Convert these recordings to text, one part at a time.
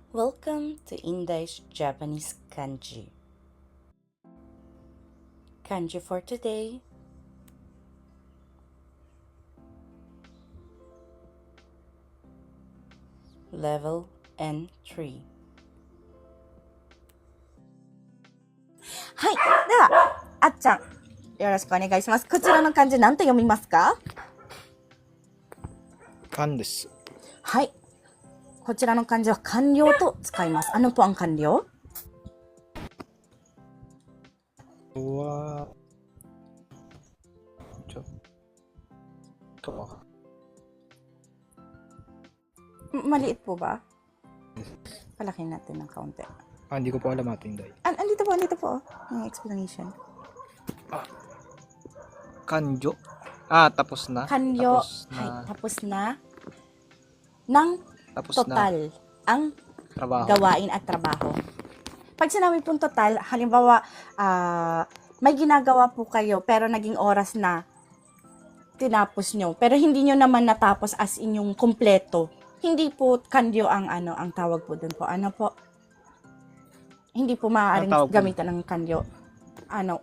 Welcome to Indai's Japanese Kanji. Kanji for today. Level N3. はい。では、あっちゃん、よろしくお願いします。こちらの漢字何と読みますか？完です。はい。こちらの漢字は完了と使います。Ano po ang 完了？は、ちょっと、Maliit po ba? Palakin natin ng kaunti. hindi ko po alam ate Inday. Andito po. Yung explanation. Kanjo? Tapos na. Kanyo, tapos na ng Tapos total ang trabaho. gawain at trabaho. Pag sinabi pong total, halimbawa, may ginagawa po kayo pero naging oras na tinapos nyo. Pero hindi nyo naman natapos as in yung kompleto. Hindi po kanyo ang ang tawag po dun po. Ano po? Hindi po maaaring gamitan ng kanyo.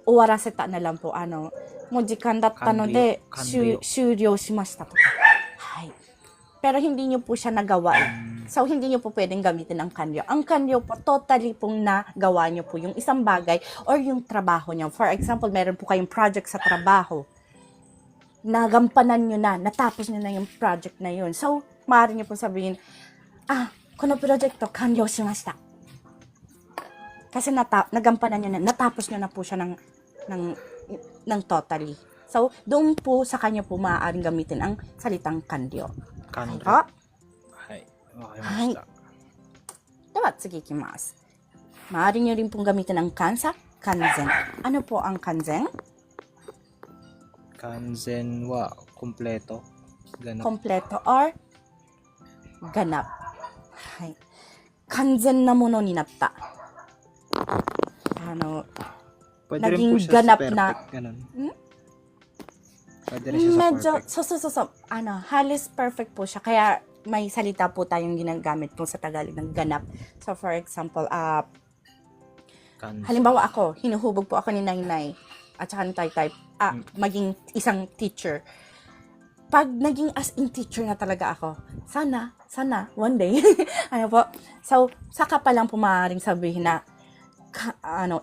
Owaraseta na lang po. Mo jikan datta no de shuryou shimashita to. Hay. Pero hindi nyo po siya nagawa. So, hindi nyo po pwedeng gamitin ang kanyo. Ang kanyo po, totally pong nagawa nyo po yung isang bagay or yung trabaho nyo. For example, meron po kayong project sa trabaho. Nagampanan nyo na, natapos nyo na yung project na yun. So, maaari nyo po sabihin, kono project to, kanyo shimashita. Kasi nagampanan nyo na, natapos nyo na po siya ng totally. So, doon po sa kanya po maaaring gamitin ang salitang kanyo. Kanjo.はい。はい。わかりました。では次いきます。maaari nyo rin pong gamitin ang kansa, kanzen. Ano po ang kanzen? Kanzen wa kompleto. Ganap. Kompleto or ganap. Hay. Kanzen na mono ni natta. Pwede rin naging po siya ganap sa perfect, na. ganun. Hmm? Pwede rin siya sa Medyo, perfect. halos perfect po siya. Kaya may salita po tayong ginagamit po sa Tagalog ng ganap. So, for example, Kanjo. halimbawa ako, hinuhubog po ako ni Nainay at saka ni Taytay, maging isang teacher. Pag naging as in teacher na talaga ako, sana, one day, So, saka pa lang po maaaring sabihin na,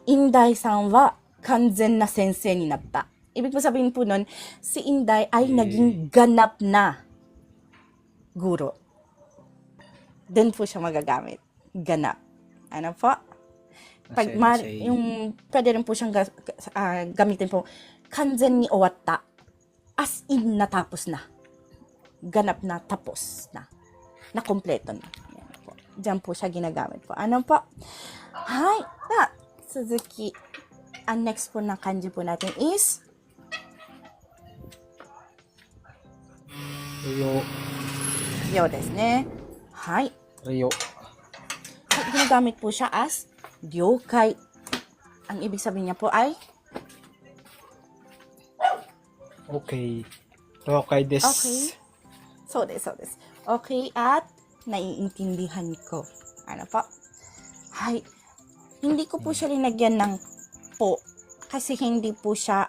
Inday-san wa kanzen na sensei ni natta. Ibig po sabihin po nun, si Inday ay naging ganap na guro. Doon po siya magagamit. Ganap. Ano po? Pag pwede rin po siyang gamitin po, kanzen ni owatta. As in, natapos na. Ganap na, tapos na. Nakompleto na. Yan po. Diyan po siya ginagamit po. Ano po? Hi! Suzuki. Ang next po na kanji po natin is Ryo desu ne. Hi. Ryo. Ginagamit po siya as ryoukai. Ang ibig sabihin niya po ay Okay. Okay desu. okay. So desu. Okay at naiintindihan ko. Ano po? Hi. Hindi ko po siya linagyan ng po kasi hindi po siya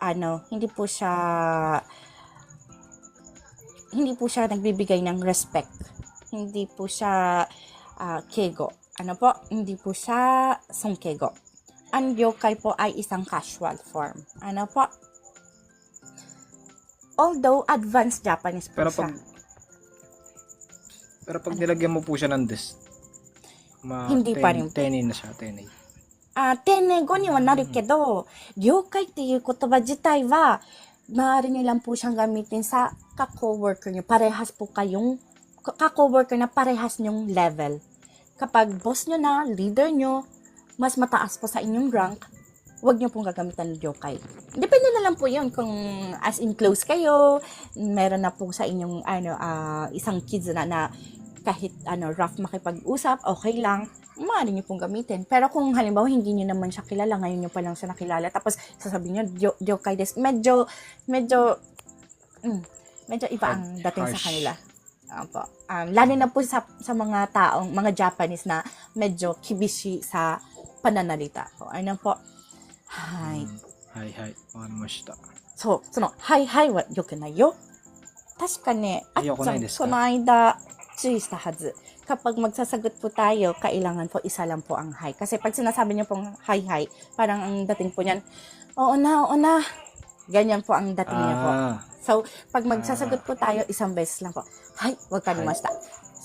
nagbibigay ng respect. Hindi po siya keigo. Ano po? Hindi po siya sonkeigo. Ang ryoukai po ay isang casual form. Ano po? Although advanced Japanese po siya. Pero pag nilagyan mo po siya ng des, hindi pa rin po. Tenei na siya, tenei. 丁寧語にはなるけど、了解っていう言葉自体は、maaari nyo lang po siyang gamitin sa ka-coworker nyo. Parehas po kayong, ka-coworker na parehas nyong level. Kapag boss nyo na, leader nyo, mas mataas po sa inyong rank, huwag nyo pong gagamitan ng ryoukai. Depende na lang po yun kung as in close kayo, meron na po sa inyong isang kids na kahit rough makipag-usap, okay lang. Maaari nyo pong gamitin. Pero kung halimbawa hindi nyo naman siya kilala, ngayon nyo pa lang siya nakilala, tapos sasabihin nyo, ryoukai desu, medyo iba ang dating sa kanila. Opo. Lalo na po sa mga taong, mga Japanese na medyo kibishi sa pananalita po. Ano po? Hi. はいはい。わかりました。そう、その、はいはいは良くないよ。確かね、あっち良くゃん、ないですかこの間、注意したはず。Kapag magsasagot po tayo, kailangan po isa lang po ang hi. Kasi pag sinasabi niyo pong hi hi, parang ang dating po niyan, oo na. Ganyan po ang dating niya po. Ah, So, pag magsasagot po tayo, isang beses lang po. Hi, wakarimashita.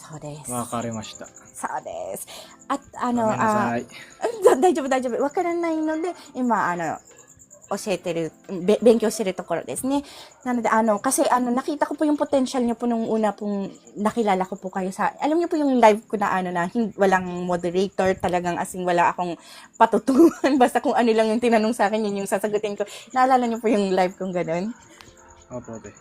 So desu. わかりました。そうです。At ごめんなさい。大丈夫。わからないので、今、教えてる、勉強してるところですね。なので、kasi, nakita ko po yung potential niyo po nung una pong nakilala ko po kayo sa, alam niyo po yung live ko na, walang moderator, talagang as in, wala akong patutungan. Basta kung ano lang yung tinanong sa akin, yun yung sasagutin ko. Naalala niyo po yung live kong ganun? Opo, te.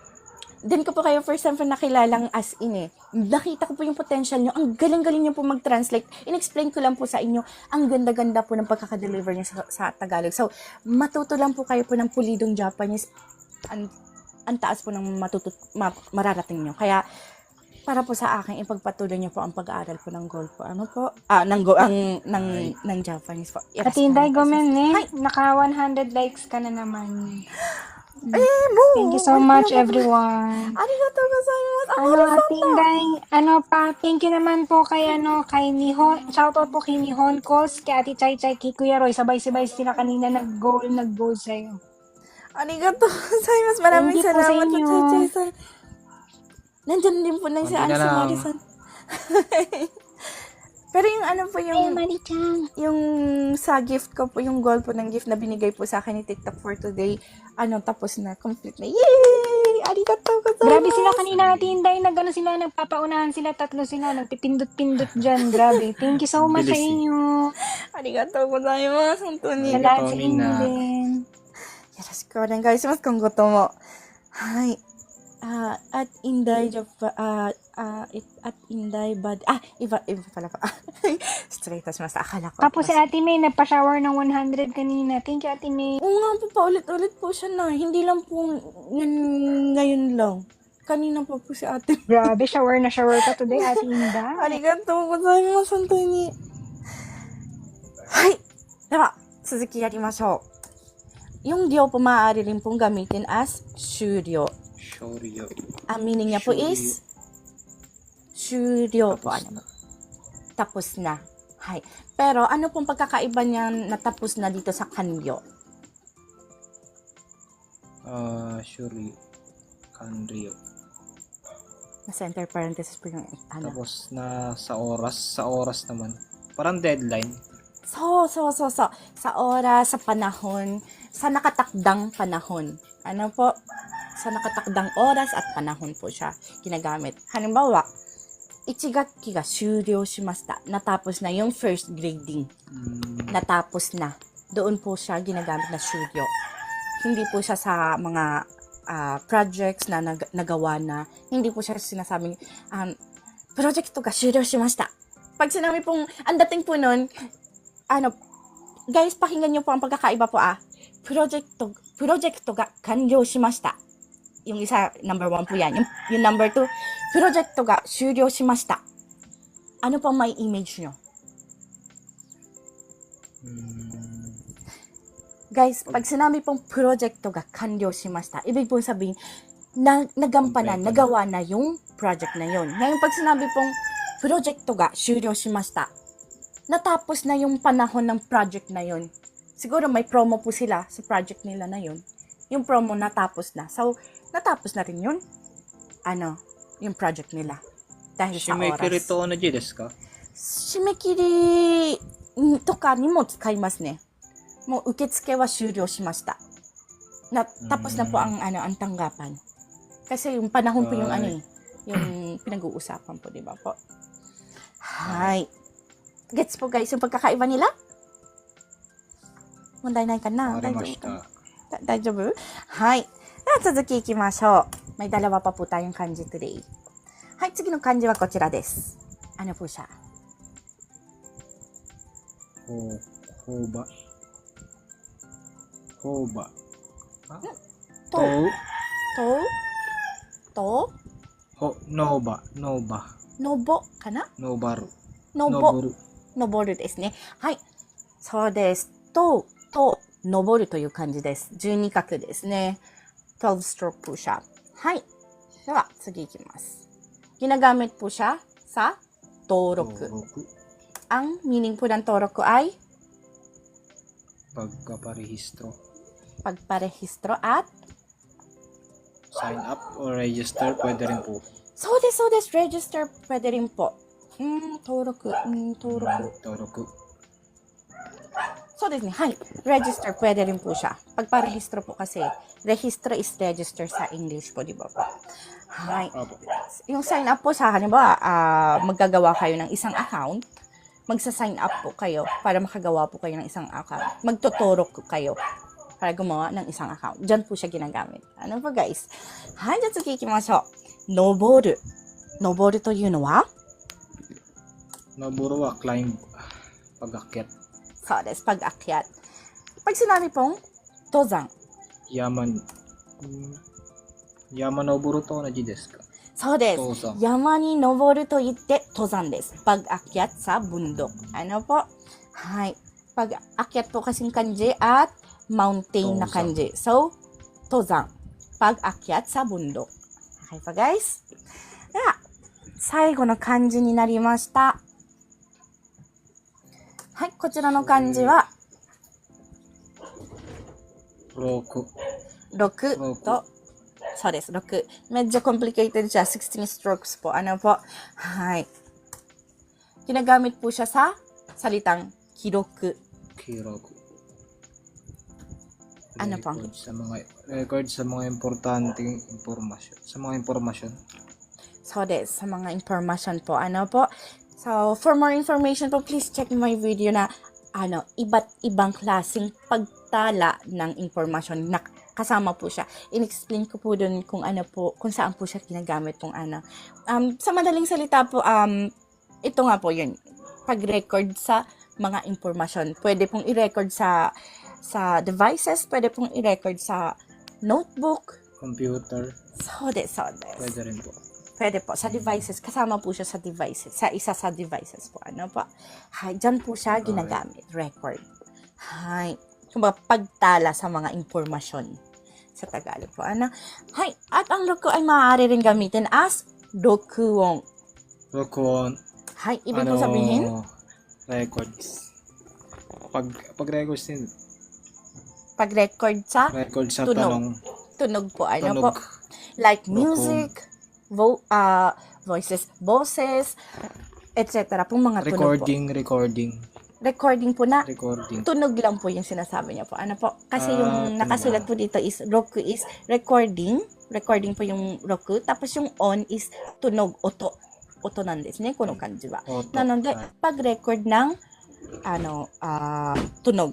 Din ko po kayo first time po nakilalang as in eh. Nakita ko po yung potential nyo. Ang galing-galing nyo po mag-translate. In-explain ko lang po sa inyo. Ang ganda-ganda po ng pagkakadeliver nyo sa Tagalog. So, matuto lang po kayo po ng pulidong Japanese. Ang taas po ng mararating nyo. Kaya, para po sa akin, ipagpatuloy nyo po ang pag-aaral po ng goal po. Ano po? Ng Japanese po. Ate Inday, gomen Hi. naka 100 likes ka na naman. mo! Thank you so much, everyone. Arigatou gozaimasu. Ate Inday, thank you naman po kay Nihon, shoutout po kay Nihon Calls, kay Ate Chay Chay, kay Kuya Roy, sabay-sabay sila kanina nag-goal sa'yo. Arigatou gozaimasu. Maraming Thank you po sa salamat po, inyo. Chay-Chay-san. Nandyan din po na si Konti na lang. Marisan. Pero yung Mari-chan. yung sa gift ko po, yung goal po ng gift na binigay po sa akin ni TikTok for today, tapos na, complete na. Yay! Arigatou gozaimasu. Grabe sila kanina, Ate Inday, nagpapaunahan sila, tatlo sila, nagpipindot-pindot dyan. Grabe. Thank you so much sa Bilis eh. inyo. Arigatou gozaimasu. Hontou ni. Arigatou. Salamat sa inyo Mina. din. よろしくお願いします。今後とも。はい。at Inday Bad. Iba pala pa. Straight tas mas akala ko. Tapos si Ate May, nagpa-shower ng 100 kanina. Thank you, Ate May. Oo nga po, paulit-ulit po siya na. Hindi lang po ngayon lang. Kanina pa po si ate. Grabe, shower na shower ka today, Ate Inday. Arigatou gozaimasu. Hontou ni. Hai. Dewa, suzuki yarimashou. Yung ryo po maaari rin pong gamitin as 終了. 勝利よ。 Ang meaning niya po is 終了po. Tapos na. Hay. Pero ano pong pagkakaiba niya na tapos na dito sa kanyo? 勝利完了。 Nasa enter parenthesis po yung Tapos sa oras naman. Parang deadline. So. Sa oras, sa panahon, sa nakatakdang panahon. Ano po? Sa nakatakdang oras at panahon po siya ginagamit. Halimbawa, 1学期が終了しました. Natapos na yung first grading. Natapos na. Doon po siya ginagamit na 終了. Hindi po siya sa mga projects na nagawa na. Hindi po siya sinasabing, project ga 終了しました. Pag sinabi pong, ang dating po nun, guys, pakinggan niyo po ang pagkakaiba po project ga 完了しました. Yung isa, number 1 po yan. Yung number 2, project ga 終了しました. Ano pang may image nyo? Guys, pag sinabi pong project ga 完了しました, ibig pong sabihin, nagampanan, nagawa na yung project na yun. Ngayon, pag sinabi pong project ga 終了しました, natapos na yung panahon ng project na yun. Siguro may promo po sila sa project nila na yun. Yung promo natapos na. So, natapos na rin yun. Yung project nila. Dahil sa oras. 締め切りと同じですか？締め切りとかにも使いますね。もう受付は終了しました。Tapos na po ang tanggapan. Kasi yung panahon po yung yung pinag-uusapan po, di ba po? Hi. Gets po guys yung pagkakaiba nila? Mondayないかな? わかりました。大丈夫? はい。では続きいきましょう。May dalawa pa po tayong kanji today. はい、次の漢字はこちらです。Ano po siya? ほば。と、Noba. Nobo かな Nobaru. ノボ、 Noboru. 登るですね。はい。そうです。と、登るという感じです。12画ですね。12 stroke po siya. はい。では、次いきます。Ginagamit po siya sa toroku. Toroku. Ang meaning po ng toroku ay Pagkaparehistro. pagparehistro at Sign up or register, pwede rin po. そうです、そうです。register プエデリンポ。登録。Toroku. そうですね。はい。register プエデリンpo siya. Pagparehistro po kasi. Rehistro is register sa English po, di ba po? Hi. Opo. Yung sign up po sa halimbawa, maggagawa kayo ng isang account. Magsa-sign up po kayo para makagawa po kayo ng isang account. Magtotorok kayo para gumawa ng isang account. Diyan po siya ginagamit. Ano po guys? Hi, じゃあ次行きましょう。登る。登るというのは Noboru wa climb. Pag-akyat. そうです。Pag-akyat. Pag sinabi pong 登山。 Yaman. Yamanoboru to onaji desu ka? そうです。 Tozan. 山に登ると言って登山です。Pag-akyat sa bundok. Ano po? Hi. Pag-akyat po kasing kanji at mountain na Tozan. kanji. So, 登山。Pag-akyat sa bundok. Okay pa guys? では、最後の漢字になりました。はい、こちらの漢字は、 Roku. 6と、そうです、6。medyo complicated siya. 16 strokes po. Ano po? Hi. Ginagamit po siya sa salitang kiroku. Kiroku. Ano po? Record sa mga importanteng impormasyon. Sa mga impormasyon. So, des, sa mga information po. Ano po? So, for more information po, please check my video na iba't ibang klaseng pagtala ng impormasyon na kasama po siya. In-explain ko po dun kung kung saan po siya ginagamit tong sa madaling salita po, ito nga po yun. Pag-record sa mga impormasyon. Pwede pong i-record sa devices, pwede pong i-record sa notebook. Computer. So des. Pwede rin po. Pwede po, sa devices. Kasama po siya sa devices. Sa isa sa devices po. Ano po? Hay, dyan po siya ginagamit. Record. Hay. Kumbaga, pagtala sa mga impormasyon. Sa Tagalog po. Ano? Hay. At ang roku ay maaari rin gamitin as dokuon. Rokuon. Hay. Ibig po sabihin? Records. Pag-records din. Pag-record sa Record sa tunog. Tunog po. Ano po? Tunog. Like Rokuon. music, voices, boses, etc. Pong mga tunog po. Recording po na Recording. tunog lang po yung sinasabi niya po. Ano po? Kasi yung nakasulat po dito is roku is recording. Recording po yung roku. Tapos yung on is tunog, oto. Oto nan desu ne, kono kanji wa. Oto. Nanonde, pag-record ng tunog.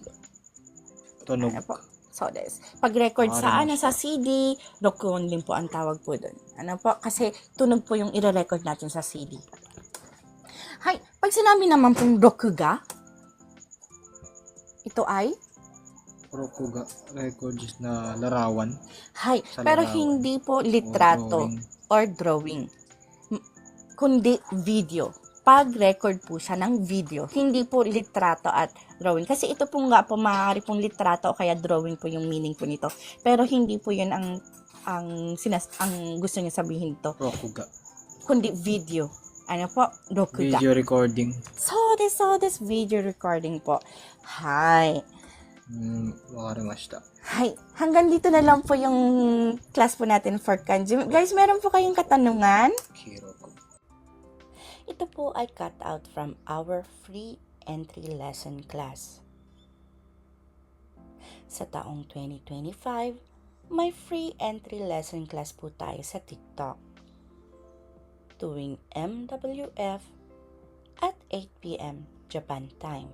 Tunog. Ano po? So des. Pag-record sa sa CD, rokuon din po ang tawag po doon. Ano po? Kasi tunog po yung i-record natin sa CD. Hay, pag sinabi naman pong rokuga, ito ay Rokuga. Records na larawan. hay, Sa pero larawan. hindi po litrato or drawing. Kundi video. Pag-record po siya ng video. Hindi po litrato at drawing. Kasi ito po nga po, maaari pong litrato o kaya drawing po yung meaning po nito. Pero hindi po yun ang gusto niya sabihin to. Rokuga. Kundi video. Ano po? Rokuga. Video recording. So this video recording po. Hi. Wakarimashita. Hi. Hanggang dito na lang po yung class po natin for kanji. Guys, meron po kayong katanungan? Kiroku. Ito po ay cut out from our free entry lesson class. Sa taong 2025, may free entry lesson class po tayo sa TikTok. Tuwing MWF at 8 p.m. Japan time.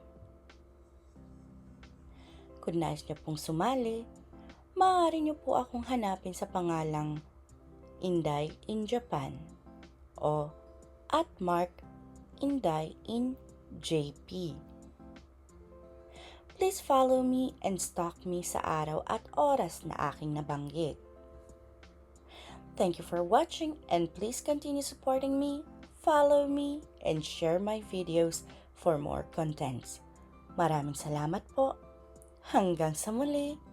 Kung nais niyo pong sumali, maaari niyo po akong hanapin sa pangalang Inday in Japan o @Mark Inday in JP. Please follow me and stalk me sa araw at oras na aking nabanggit. Thank you for watching and please continue supporting me, follow me, and share my videos for more contents. Maraming salamat po. Hanggang sa muli.